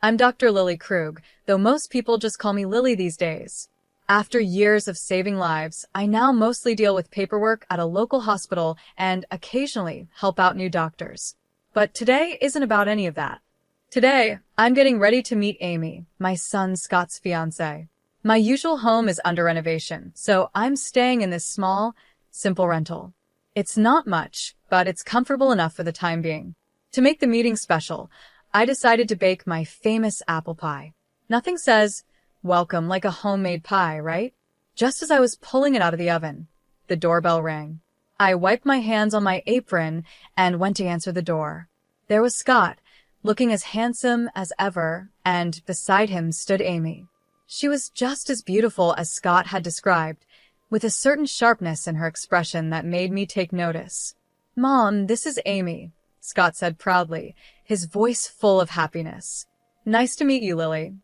I'm Dr. Lily Krug, though most people just call me Lily these days. After years of saving lives, I now mostly deal with paperwork at a local hospital and occasionally help out new doctors. But today isn't about any of that. Today, I'm getting ready to meet Amy, my son Scott's fiancée. My usual home is under renovation, so I'm staying in this small, simple rental. It's not much, but it's comfortable enough for the time being. To make the meeting special, I decided to bake my famous apple pie. Nothing says, welcome like a homemade pie, right? Just as I was pulling it out of the oven, the doorbell rang. I wiped my hands on my apron and went to answer the door. There was Scott, looking as handsome as ever, and beside him stood Amy. She was just as beautiful as Scott had described, with a certain sharpness in her expression that made me take notice. "Mom, this is Amy," Scott said proudly, his voice full of happiness. "Nice to meet you, Lily,"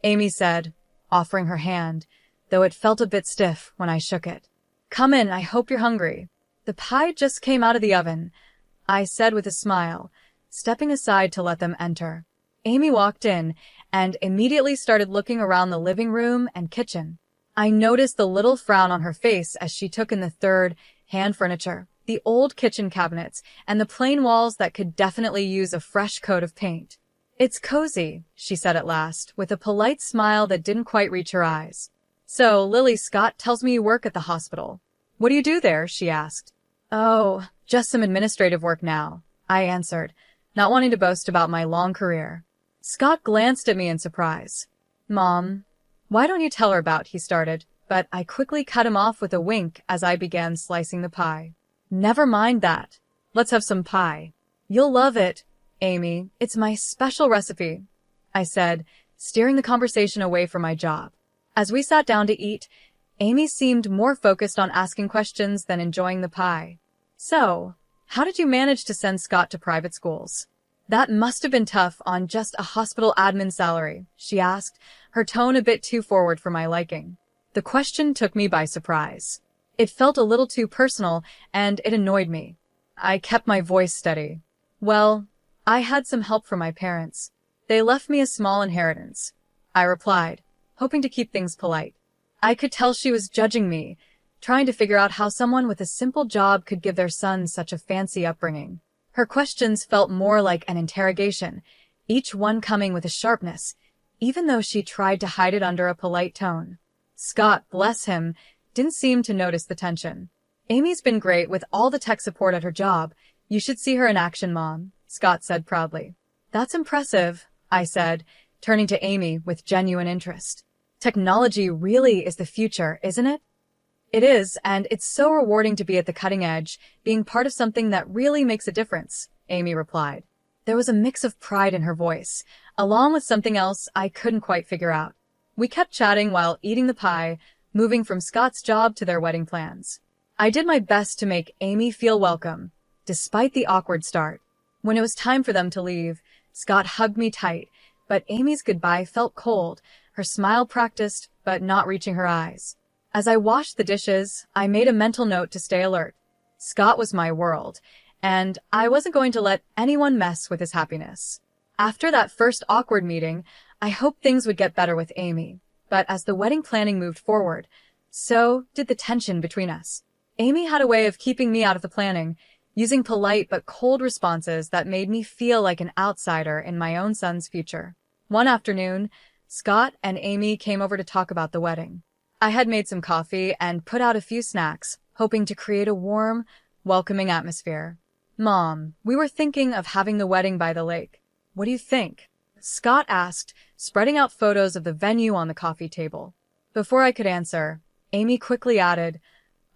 Amy said, offering her hand, though it felt a bit stiff when I shook it. "Come in, I hope you're hungry." "The pie just came out of the oven," I said with a smile, stepping aside to let them enter. Amy walked in and immediately started looking around the living room and kitchen. I noticed the little frown on her face as she took in the third-hand furniture, the old kitchen cabinets, and the plain walls that could definitely use a fresh coat of paint. "It's cozy," she said at last, with a polite smile that didn't quite reach her eyes. "So, Lily, Scott tells me you work at the hospital. What do you do there?" she asked. "Oh, just some administrative work now," I answered, not wanting to boast about my long career. Scott glanced at me in surprise. "Mom, why don't you tell her about," he started, but I quickly cut him off with a wink as I began slicing the pie. "Never mind that. Let's have some pie. You'll love it, Amy. It's my special recipe," I said, steering the conversation away from my job. As we sat down to eat, Amy seemed more focused on asking questions than enjoying the pie. "So, how did you manage to send Scott to private schools? That must have been tough on just a hospital admin salary," she asked, her tone a bit too forward for my liking. The question took me by surprise. It felt a little too personal, and it annoyed me. I kept my voice steady. "Well, I had some help from my parents. They left me a small inheritance," I replied, hoping to keep things polite. I could tell she was judging me, trying to figure out how someone with a simple job could give their son such a fancy upbringing. Her questions felt more like an interrogation, each one coming with a sharpness, even though she tried to hide it under a polite tone. Scott, bless him, didn't seem to notice the tension. "Amy's been great with all the tech support at her job. You should see her in action, Mom," Scott said proudly. "That's impressive," I said, turning to Amy with genuine interest. "Technology really is the future, isn't it?" "It is, and it's so rewarding to be at the cutting edge, being part of something that really makes a difference," Amy replied. There was a mix of pride in her voice, along with something else I couldn't quite figure out. We kept chatting while eating the pie, moving from Scott's job to their wedding plans. I did my best to make Amy feel welcome, despite the awkward start. When it was time for them to leave, Scott hugged me tight, but Amy's goodbye felt cold, her smile practiced, but not reaching her eyes. As I washed the dishes, I made a mental note to stay alert. Scott was my world, and I wasn't going to let anyone mess with his happiness. After that first awkward meeting, I hoped things would get better with Amy, but as the wedding planning moved forward, so did the tension between us. Amy had a way of keeping me out of the planning, using polite but cold responses that made me feel like an outsider in my own son's future. One afternoon, Scott and Amy came over to talk about the wedding. I had made some coffee and put out a few snacks, hoping to create a warm, welcoming atmosphere. "Mom, we were thinking of having the wedding by the lake. What do you think?" Scott asked, spreading out photos of the venue on the coffee table. Before I could answer, Amy quickly added,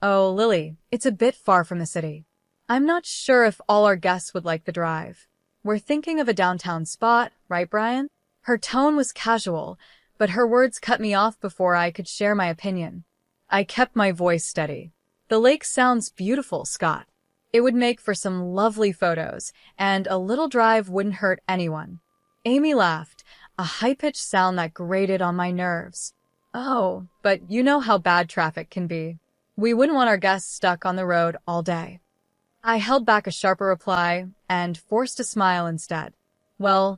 "Oh, Lily, it's a bit far from the city. I'm not sure if all our guests would like the drive. We're thinking of a downtown spot, right, Brian?" Her tone was casual, but her words cut me off before I could share my opinion. I kept my voice steady. "The lake sounds beautiful, Scott. It would make for some lovely photos, and a little drive wouldn't hurt anyone." Amy laughed, a high-pitched sound that grated on my nerves. "Oh, but you know how bad traffic can be. We wouldn't want our guests stuck on the road all day." I held back a sharper reply and forced a smile instead. "Well,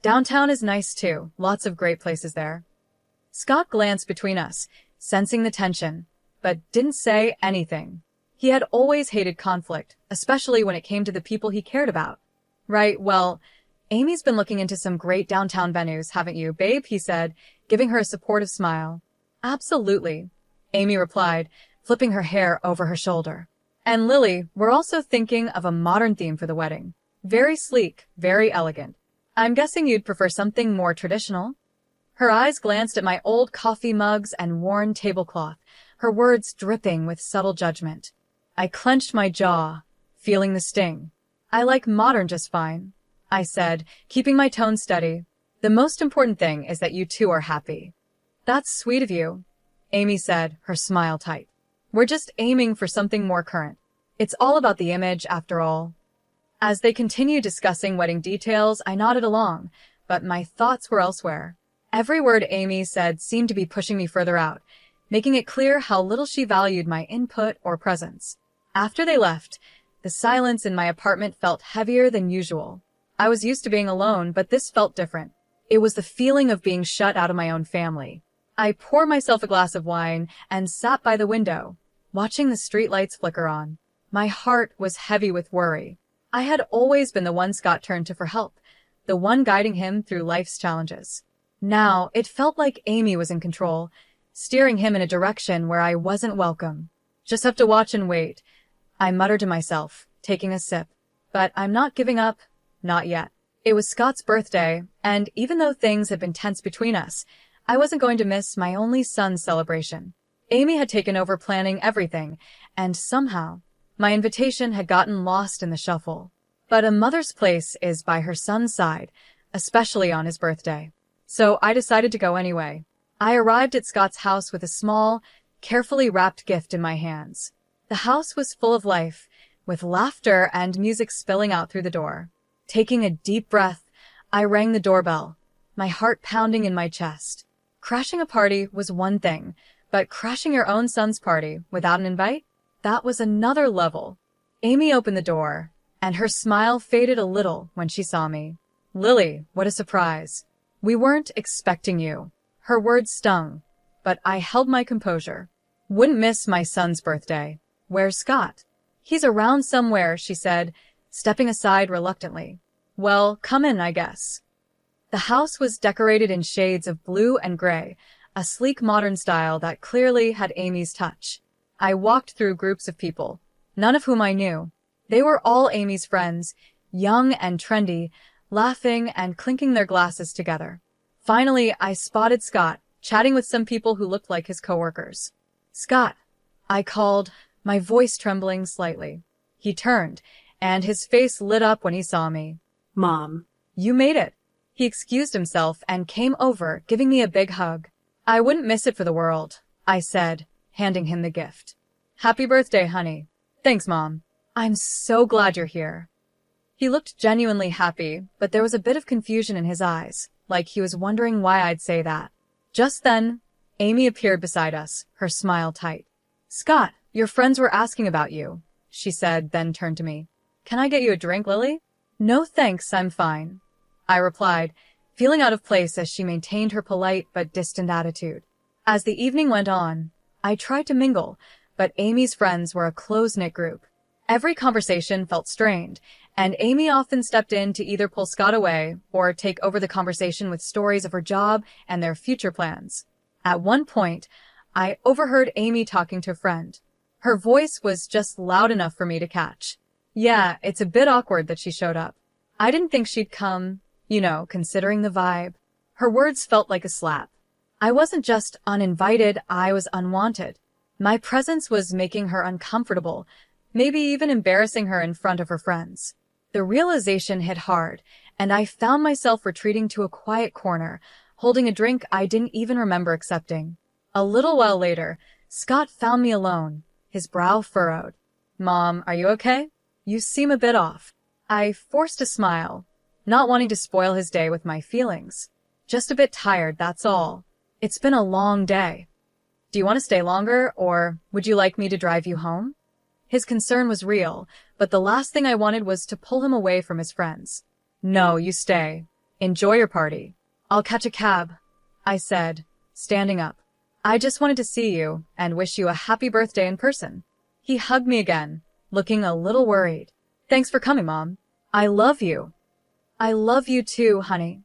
Downtown is nice too, lots of great places there. Scott glanced between us, sensing the tension, but didn't say anything. He had always hated conflict, especially when it came to the people he cared about. Right, well, Amy's been looking into some great downtown venues, haven't you, babe? He said, giving her a supportive smile. Absolutely, Amy replied, flipping her hair over her shoulder. And Lily, we're also thinking of a modern theme for the wedding. Very sleek, very elegant. I'm guessing you'd prefer something more traditional? Her eyes glanced at my old coffee mugs and worn tablecloth, her words dripping with subtle judgment. I clenched my jaw, feeling the sting. I like modern just fine, I said, keeping my tone steady. The most important thing is that you two are happy. That's sweet of you, Amy said, her smile tight. We're just aiming for something more current. It's all about the image, after all. As they continued discussing wedding details, I nodded along, but my thoughts were elsewhere. Every word Amy said seemed to be pushing me further out, making it clear how little she valued my input or presence. After they left, the silence in my apartment felt heavier than usual. I was used to being alone, but this felt different. It was the feeling of being shut out of my own family. I poured myself a glass of wine and sat by the window, watching the streetlights flicker on. My heart was heavy with worry. I had always been the one Scott turned to for help, the one guiding him through life's challenges. Now, it felt like Amy was in control, steering him in a direction where I wasn't welcome. Just have to watch and wait, I muttered to myself, taking a sip. But I'm not giving up, not yet. It was Scott's birthday, and even though things had been tense between us, I wasn't going to miss my only son's celebration. Amy had taken over planning everything, and somehow, my invitation had gotten lost in the shuffle. But a mother's place is by her son's side, especially on his birthday. So I decided to go anyway. I arrived at Scott's house with a small, carefully wrapped gift in my hands. The house was full of life, with laughter and music spilling out through the door. Taking a deep breath, I rang the doorbell, my heart pounding in my chest. Crashing a party was one thing, but crashing your own son's party without an invite? That was another level. Amy opened the door, and her smile faded a little when she saw me. Lily, what a surprise. We weren't expecting you. Her words stung, but I held my composure. Wouldn't miss my son's birthday. Where's Scott? He's around somewhere, she said, stepping aside reluctantly. Well, come in, I guess. The house was decorated in shades of blue and gray, a sleek modern style that clearly had Amy's touch. I walked through groups of people, none of whom I knew. They were all Amy's friends, young and trendy, laughing and clinking their glasses together. Finally, I spotted Scott, chatting with some people who looked like his coworkers. Scott, I called, my voice trembling slightly. He turned, and his face lit up when he saw me. Mom. You made it. He excused himself and came over, giving me a big hug. I wouldn't miss it for the world, I said, handing him the gift. Happy birthday, honey. Thanks, Mom. I'm so glad you're here. He looked genuinely happy, but there was a bit of confusion in his eyes, like he was wondering why I'd say that. Just then, Amy appeared beside us, her smile tight. Scott, your friends were asking about you, she said, then turned to me. Can I get you a drink, Lily? No thanks, I'm fine, I replied, feeling out of place as she maintained her polite but distant attitude. As the evening went on, I tried to mingle, but Amy's friends were a close-knit group. Every conversation felt strained, and Amy often stepped in to either pull Scott away or take over the conversation with stories of her job and their future plans. At one point, I overheard Amy talking to a friend. Her voice was just loud enough for me to catch. Yeah, it's a bit awkward that she showed up. I didn't think she'd come, considering the vibe. Her words felt like a slap. I wasn't just uninvited, I was unwanted. My presence was making her uncomfortable, maybe even embarrassing her in front of her friends. The realization hit hard, and I found myself retreating to a quiet corner, holding a drink I didn't even remember accepting. A little while later, Scott found me alone, his brow furrowed. Mom, are you okay? You seem a bit off. I forced a smile, not wanting to spoil his day with my feelings. Just a bit tired, that's all. It's been a long day. Do you want to stay longer, or would you like me to drive you home? His concern was real, but the last thing I wanted was to pull him away from his friends. No, you stay, Enjoy your party. I'll catch a cab, I said, standing up. I just wanted to see you and wish you a happy birthday in person. He hugged me again, looking a little worried. Thanks for coming, Mom. I love you. I love you too, honey,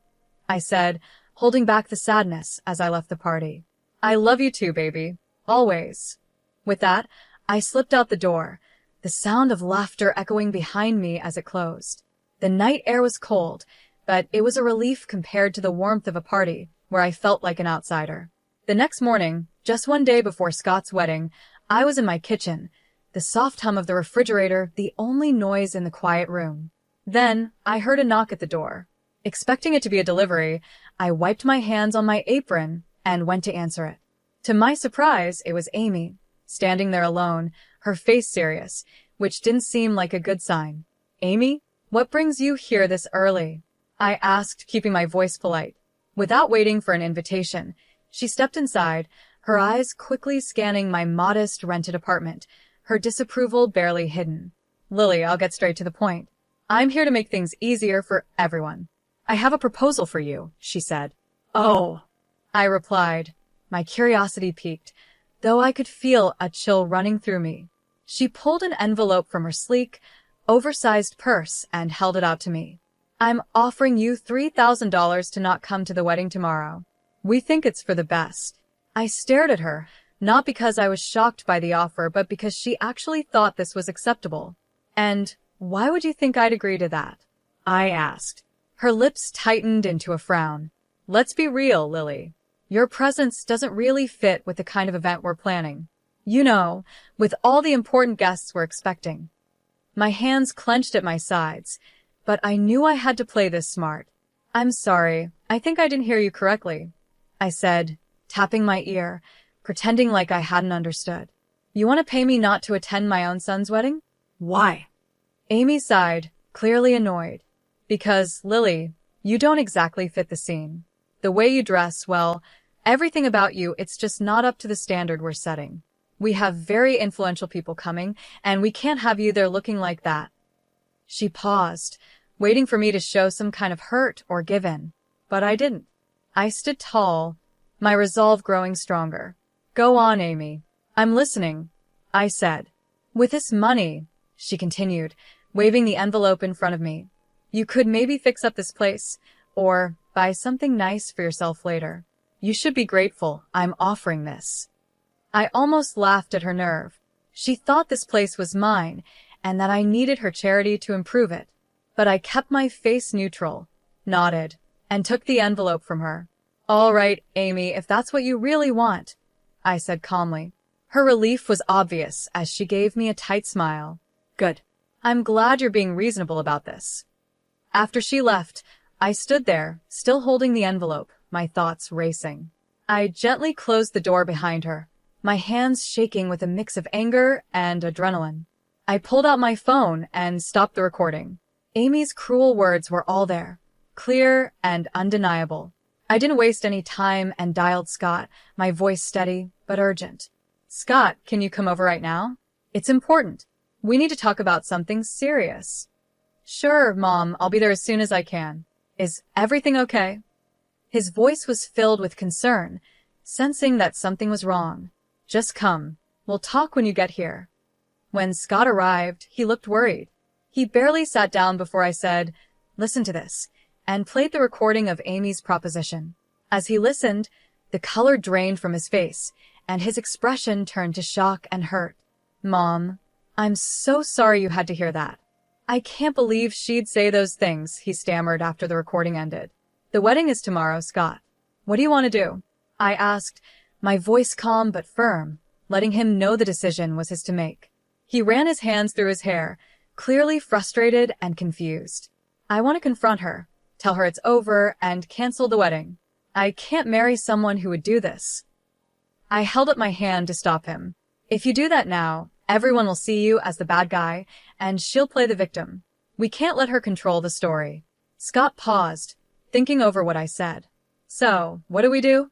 I said, holding back the sadness as I left the party. I love you too, baby. Always. With that, I slipped out the door, the sound of laughter echoing behind me as it closed. The night air was cold, but it was a relief compared to the warmth of a party where I felt like an outsider. The next morning, just one day before Scott's wedding, I was in my kitchen, the soft hum of the refrigerator the only noise in the quiet room. Then, I heard a knock at the door. Expecting it to be a delivery, I wiped my hands on my apron and went to answer it. To my surprise, it was Amy, standing there alone, her face serious, which didn't seem like a good sign. Amy, what brings you here this early? I asked, keeping my voice polite. Without waiting for an invitation, she stepped inside, her eyes quickly scanning my modest rented apartment, her disapproval barely hidden. Lily, I'll get straight to the point. I'm here to make things easier for everyone. I have a proposal for you, she said. Oh, I replied, my curiosity piqued, though I could feel a chill running through me. She pulled an envelope from her sleek, oversized purse and held it out to me. I'm offering you $3,000 to not come to the wedding tomorrow. We think it's for the best. I stared at her, not because I was shocked by the offer, but because she actually thought this was acceptable. And why would you think I'd agree to that? I asked. Her lips tightened into a frown. Let's be real, Lily. Your presence doesn't really fit with the kind of event we're planning. You know, with all the important guests we're expecting. My hands clenched at my sides, but I knew I had to play this smart. I'm sorry, I think I didn't hear you correctly, I said, tapping my ear, pretending like I hadn't understood. You want to pay me not to attend my own son's wedding? Why? Amy sighed, clearly annoyed. Because, Lily, you don't exactly fit the scene. The way you dress, well, everything about you, it's just not up to the standard we're setting. We have very influential people coming, and we can't have you there looking like that. She paused, waiting for me to show some kind of hurt or give in. But I didn't. I stood tall, my resolve growing stronger. Go on, Amy. I'm listening, I said. With this money, she continued, waving the envelope in front of me, you could maybe fix up this place, or buy something nice for yourself later. You should be grateful I'm offering this. I almost laughed at her nerve. She thought this place was mine, and that I needed her charity to improve it. But I kept my face neutral, nodded, and took the envelope from her. All right, Amy, if that's what you really want, I said calmly. Her relief was obvious as she gave me a tight smile. Good. I'm glad you're being reasonable about this. After she left, I stood there, still holding the envelope, my thoughts racing. I gently closed the door behind her, my hands shaking with a mix of anger and adrenaline. I pulled out my phone and stopped the recording. Amy's cruel words were all there, clear and undeniable. I didn't waste any time and dialed Scott, my voice steady but urgent. Scott, can you come over right now? It's important. We need to talk about something serious. Sure, Mom, I'll be there as soon as I can. Is everything okay? His voice was filled with concern, sensing that something was wrong. Just come. We'll talk when you get here. When Scott arrived, he looked worried. He barely sat down before I said, listen to this, and played the recording of Amy's proposition. As he listened, the color drained from his face, and his expression turned to shock and hurt. Mom, I'm so sorry you had to hear that. I can't believe she'd say those things, he stammered after the recording ended. The wedding is tomorrow, Scott. What do you want to do? I asked, my voice calm but firm, letting him know the decision was his to make. He ran his hands through his hair, clearly frustrated and confused. I want to confront her, tell her it's over, and cancel the wedding. I can't marry someone who would do this. I held up my hand to stop him. If you do that now, everyone will see you as the bad guy, and she'll play the victim. We can't let her control the story. Scott paused, thinking over what I said. So, what do?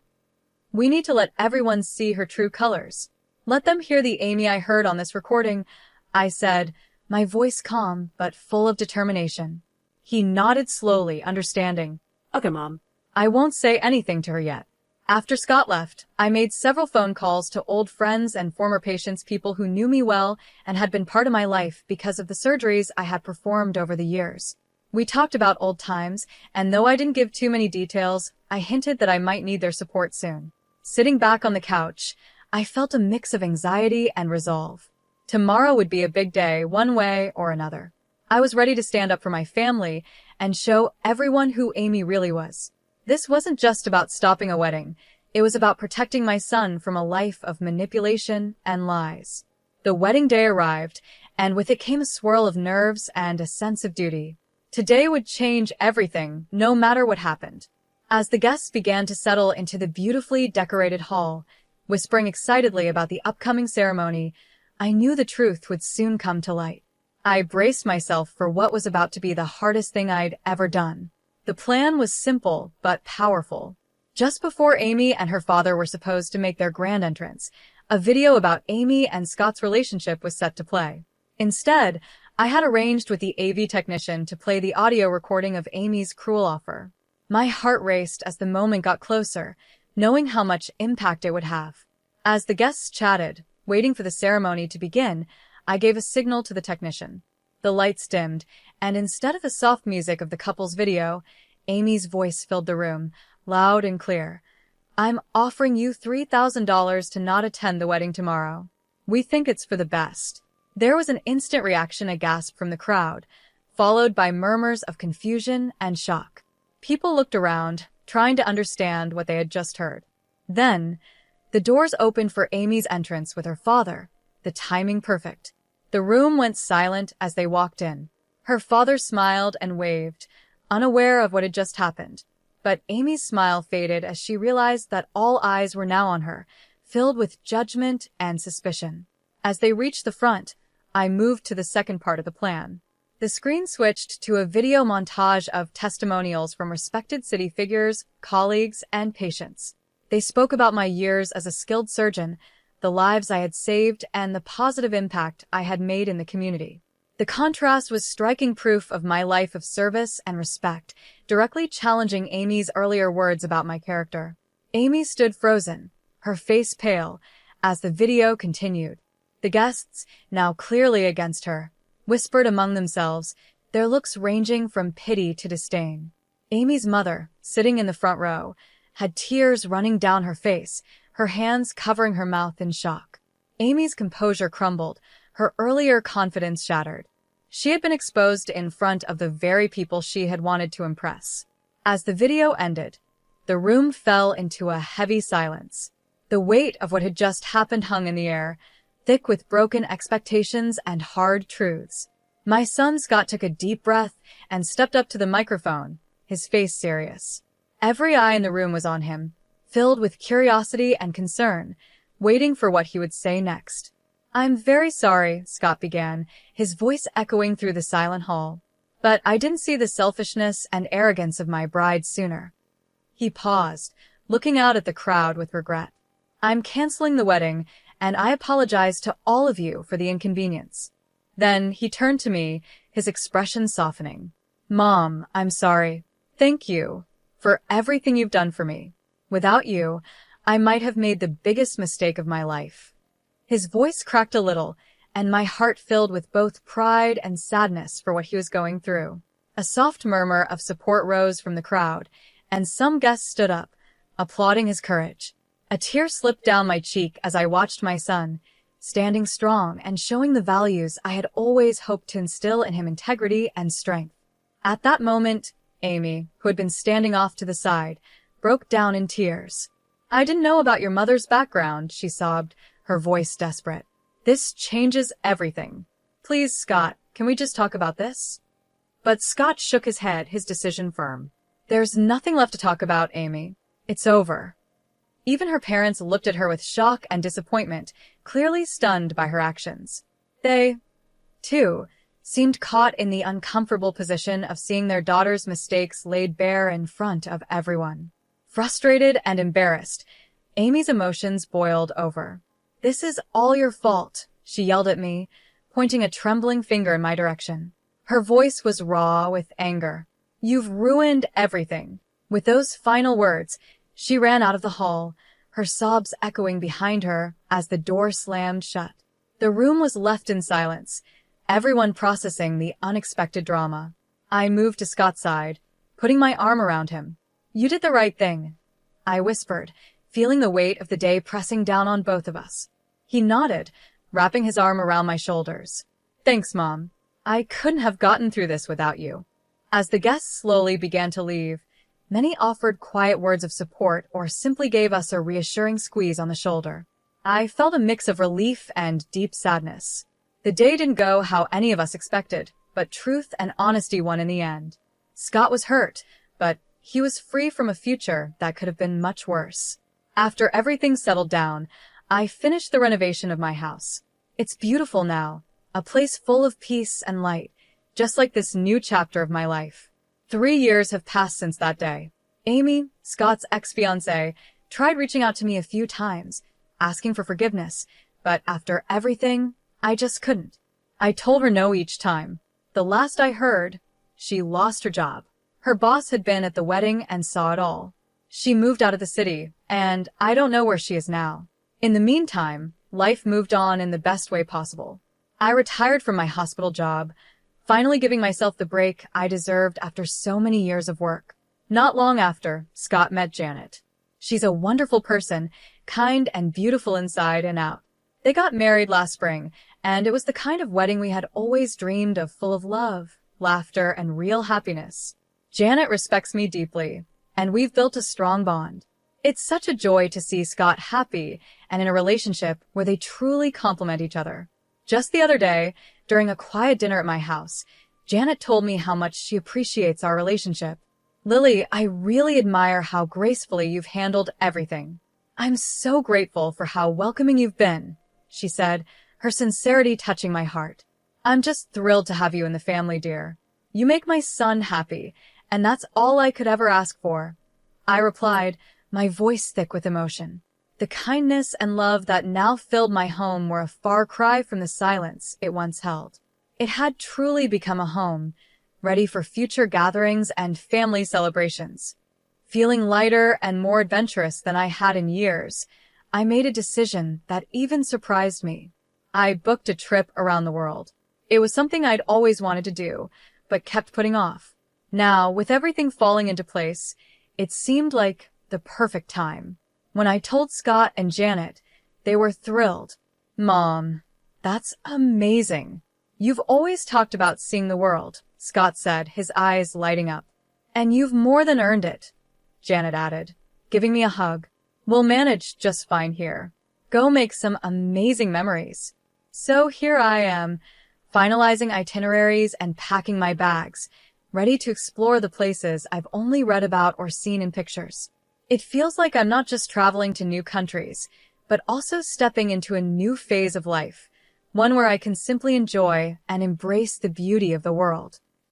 We need to let everyone see her true colors. Let them hear the Amy I heard on this recording, I said, my voice calm but full of determination. He nodded slowly, understanding. Okay, Mom. I won't say anything to her yet. After Scott left, I made several phone calls to old friends and former patients, people who knew me well and had been part of my life because of the surgeries I had performed over the years. We talked about old times, and though I didn't give too many details, I hinted that I might need their support soon. Sitting back on the couch, I felt a mix of anxiety and resolve. Tomorrow would be a big day, one way or another. I was ready to stand up for my family and show everyone who Amy really was. This wasn't just about stopping a wedding. It was about protecting my son from a life of manipulation and lies. The wedding day arrived, and with it came a swirl of nerves and a sense of duty. Today would change everything, no matter what happened. As the guests began to settle into the beautifully decorated hall, whispering excitedly about the upcoming ceremony, I knew the truth would soon come to light. I braced myself for what was about to be the hardest thing I'd ever done. The plan was simple but powerful. Just before Amy and her father were supposed to make their grand entrance, a video about Amy and Scott's relationship was set to play. Instead, I had arranged with the AV technician to play the audio recording of Amy's cruel offer. My heart raced as the moment got closer, knowing how much impact it would have. As the guests chatted, waiting for the ceremony to begin, I gave a signal to the technician. The lights dimmed, and instead of the soft music of the couple's video, Amy's voice filled the room, loud and clear. I'm offering you $3,000 to not attend the wedding tomorrow. We think it's for the best. There was an instant reaction, a gasp from the crowd, followed by murmurs of confusion and shock. People looked around, trying to understand what they had just heard. Then, the doors opened for Amy's entrance with her father, the timing perfect. The room went silent as they walked in. Her father smiled and waved, unaware of what had just happened. But Amy's smile faded as she realized that all eyes were now on her, filled with judgment and suspicion. As they reached the front, I moved to the second part of the plan. The screen switched to a video montage of testimonials from respected city figures, colleagues, and patients. They spoke about my years as a skilled surgeon, the lives I had saved, and the positive impact I had made in the community. The contrast was striking proof of my life of service and respect, directly challenging Amy's earlier words about my character. Amy stood frozen, her face pale, as the video continued. The guests, now clearly against her, whispered among themselves, their looks ranging from pity to disdain. Amy's mother, sitting in the front row, had tears running down her face, her hands covering her mouth in shock. Amy's composure crumbled, her earlier confidence shattered. She had been exposed in front of the very people she had wanted to impress. As the video ended, the room fell into a heavy silence. The weight of what had just happened hung in the air, thick with broken expectations and hard truths. My son Scott took a deep breath and stepped up to the microphone, his face serious. Every eye in the room was on him, filled with curiosity and concern, waiting for what he would say next. I'm very sorry, Scott began, his voice echoing through the silent hall. But I didn't see the selfishness and arrogance of my bride sooner. He paused, looking out at the crowd with regret. I'm canceling the wedding, and I apologize to all of you for the inconvenience. Then he turned to me, his expression softening. Mom, I'm sorry. Thank you for everything you've done for me. Without you, I might have made the biggest mistake of my life. His voice cracked a little, and my heart filled with both pride and sadness for what he was going through. A soft murmur of support rose from the crowd, and some guests stood up, applauding his courage. A tear slipped down my cheek as I watched my son, standing strong and showing the values I had always hoped to instill in him: integrity and strength. At that moment, Amy, who had been standing off to the side, broke down in tears. I didn't know about your mother's background, she sobbed, her voice desperate. This changes everything. Please, Scott, can we just talk about this? But Scott shook his head, his decision firm. There's nothing left to talk about, Amy. It's over. Even her parents looked at her with shock and disappointment, clearly stunned by her actions. They, too, seemed caught in the uncomfortable position of seeing their daughter's mistakes laid bare in front of everyone. Frustrated and embarrassed, Amy's emotions boiled over. This is all your fault, she yelled at me, pointing a trembling finger in my direction. Her voice was raw with anger. You've ruined everything. With those final words, she ran out of the hall, her sobs echoing behind her as the door slammed shut. The room was left in silence, everyone processing the unexpected drama. I moved to Scott's side, putting my arm around him. "You did the right thing," I whispered, feeling the weight of the day pressing down on both of us. He nodded, wrapping his arm around my shoulders. "Thanks, Mom. I couldn't have gotten through this without you." As the guests slowly began to leave, many offered quiet words of support or simply gave us a reassuring squeeze on the shoulder. I felt a mix of relief and deep sadness. The day didn't go how any of us expected, but truth and honesty won in the end. Scott was hurt, but he was free from a future that could have been much worse. After everything settled down, I finished the renovation of my house. It's beautiful now, a place full of peace and light, just like this new chapter of my life. 3 years have passed since that day. Amy, Scott's ex-fiancée, tried reaching out to me a few times, asking for forgiveness, but after everything, I just couldn't. I told her no each time. The last I heard, she lost her job. Her boss had been at the wedding and saw it all. She moved out of the city, and I don't know where she is now. In the meantime, life moved on in the best way possible. I retired from my hospital job, finally giving myself the break I deserved after so many years of work. Not long after, Scott met Janet. She's a wonderful person, kind and beautiful inside and out. They got married last spring, and it was the kind of wedding we had always dreamed of, full of love, laughter, and real happiness. Janet respects me deeply, and we've built a strong bond. It's such a joy to see Scott happy and in a relationship where they truly complement each other. Just the other day, during a quiet dinner at my house, Janet told me how much she appreciates our relationship. "Lily, I really admire how gracefully you've handled everything. I'm so grateful for how welcoming you've been," she said, her sincerity touching my heart. "I'm just thrilled to have you in the family, dear. You make my son happy, and that's all I could ever ask for." I replied, my voice thick with emotion. The kindness and love that now filled my home were a far cry from the silence it once held. It had truly become a home, ready for future gatherings and family celebrations. Feeling lighter and more adventurous than I had in years, I made a decision that even surprised me. I booked a trip around the world. It was something I'd always wanted to do, but kept putting off. Now, with everything falling into place, it seemed like the perfect time. When I told Scott and Janet, they were thrilled. "Mom, that's amazing. You've always talked about seeing the world," Scott said, his eyes lighting up. "And you've more than earned it," Janet added, giving me a hug. "We'll manage just fine here. Go make some amazing memories." So here I am, finalizing itineraries and packing my bags, ready to explore the places I've only read about or seen in pictures. It feels like I'm not just traveling to new countries, but also stepping into a new phase of life, one where I can simply enjoy and embrace the beauty of the world.